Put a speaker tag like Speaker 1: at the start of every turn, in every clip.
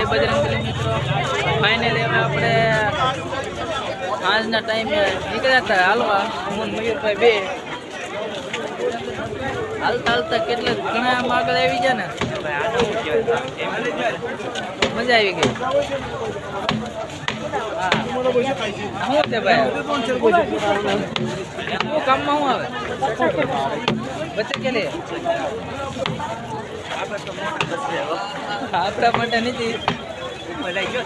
Speaker 1: જય બજરંગબલી મિત્રો ફાઇનલી હવે આપણે આજના ટાઈમે નીકળ્યા હતા હાલવા હું મયુરભાઈ બે હાલતા હાલતા કેટલા ઘણા આગળ આવી ગયા ને મજા આવી ગઈ શું છે ભાઈ શું કામમાં શું આવે બચે કે લે આપણા માટે નથી उड़ाड़ो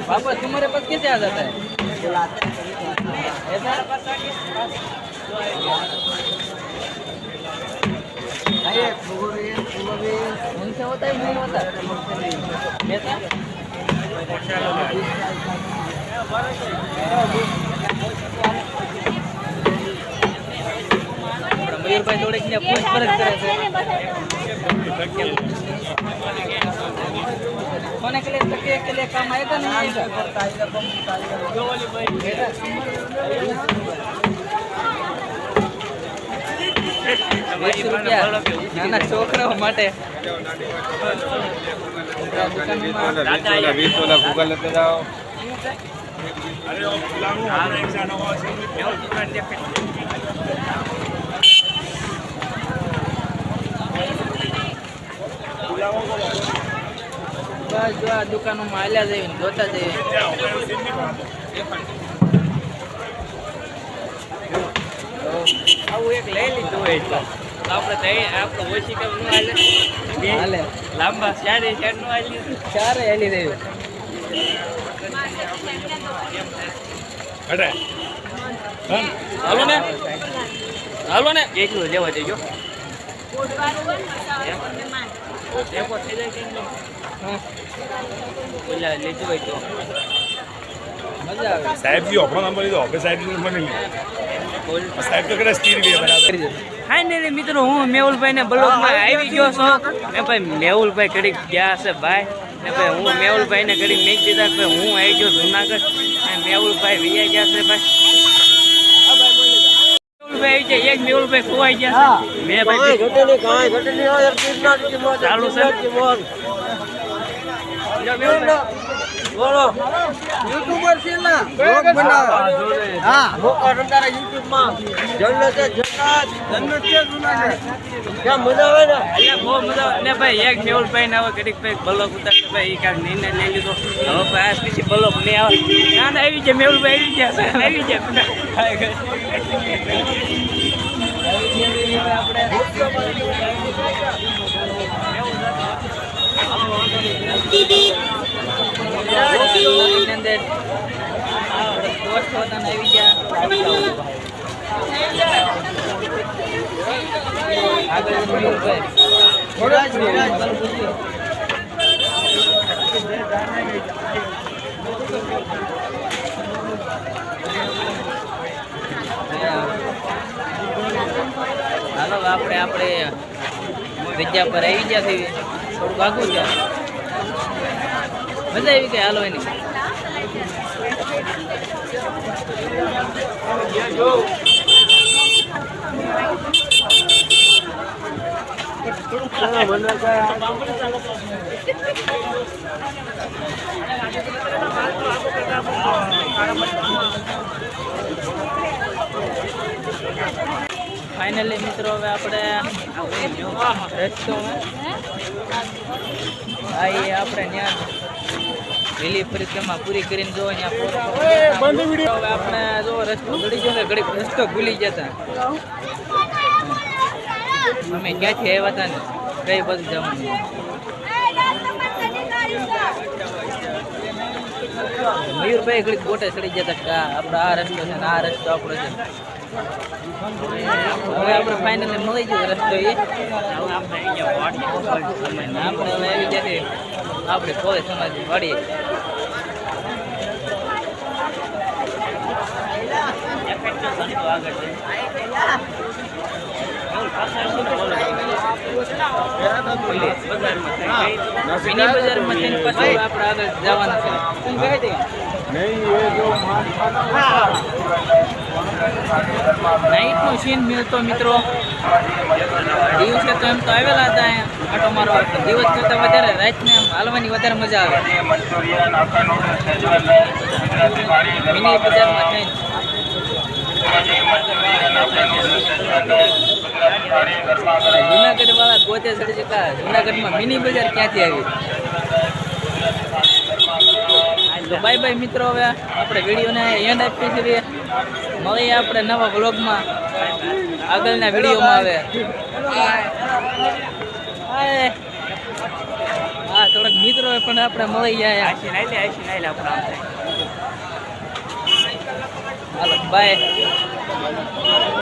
Speaker 1: पापा तुम्हारे पास कैसे आ जाता है उनसे होता है नहीं होता मयूरभाई थोड़े पूछ परख करे होने के लिए काम आएगा नहीं आएगा નાના છોકરાઓ માટે બસ જો આ દુકાનોમાં હાલ્યા જઈએ જોતા જઈએ આવું એક લઈ લીધું હોય તો આપણે ઓછી કેમ ન હાલે લાંબા ચારે નું હાલી ચારે હાલી રહ્યું હાલો ને કેટલું લેવા દેજો લીધું હોય તો મજા આવે સાહેબ જી આપણો નંબર લીધો હવે સાહેબ નંબર નહીં સાહેબ તો કદાચ સ્ટીર બી બરાબર હાય ને મિત્રો હું મેહુલભાઈ ને બ્લોગમાં આવી ગયો છું ને ભાઈ મેહુલભાઈ ઘડીક ગયા છે ભાઈ ને ભાઈ હું મેહુલભાઈ ને ઘડીક મેં દીધા કે હું આવી ગયો જુનાગઢ ને મેહુલભાઈ વિયા ગયા છે ભાઈ એક મેહુલભાઈ ખોવાઈ ગયા મેં ભાઈ ચાલુ છે બોલો યુટ્યુબર છે ના બ્લોગ બનાવે હા મોકા રંધારા યુટ્યુબ માં જન્નત છે જુનાગઢ ક્યાં મજા આવે ને એટલે બહુ મજા આવે ને ભાઈ એક મેહુલભાઈ ને હવે ઘડીક ભાઈ બ્લોગ ઉતારશે ભાઈ કાક નિર્ણય લઈ લીધો હવે ભાઈ આજ પછી બ્લોગ નહીં આવે ના આવી જાય મેહુલભાઈ આવી ગયા આવી જાય હાલો આપણે વિદ્યા પર આવી ગયા છીએ થોડુંક આગું છે મજા આવી ગઈ હાલો એની ફાઇનલી મિત્રો હવે આપણે રસ્તો આપણે ત્યાં લીલી પરિક્રમા પૂરી કરીને જો અહીંયા આપણે જો રસ્તો ઘડી ગયો ઘડી રસ્તો ભૂલી જતા અમે ક્યાંથી આવ્યા હતા ને કઈ બાજુ જવાનું મયુરભાઈ ઘડી ગોટે ચડી જતા આપણે આ રસ્તો છે ને આ રસ્તો આપણો છે હવે આપણે ફાઇનલી મળી ગયો રસ્તો એ આપણે હવે આવી જશે આપણે કોઈ સમાજ વાડીએ
Speaker 2: મિની બજારમાં થઈને પછી આપણે આગળ જવાના છે. નાઈટનો સીન મળતો મિત્રો. દિવસે તો એમ તો આવેલા હતા અહીંયા આટો મારવા, દિવસ કરતાં વધારે રાતને હાલવાની વધારે મજા આવે. મિની બજારમાં થઈને જુનાગઢ વાળા ગોતે ચડી જતા. જુનાગઢમાં મિની બજાર ક્યાંથી આવી? તો બાય બાય મિત્રો. હવે આપણે વિડીયોને એન્ડ આપીએ છીએ. મળીએ આપણે નવા વ્લોગમાં, આગળના વિડીયોમાં. આવે હા થોડાક મિત્રો પણ આપણે મળી જાય. હાલો બાય.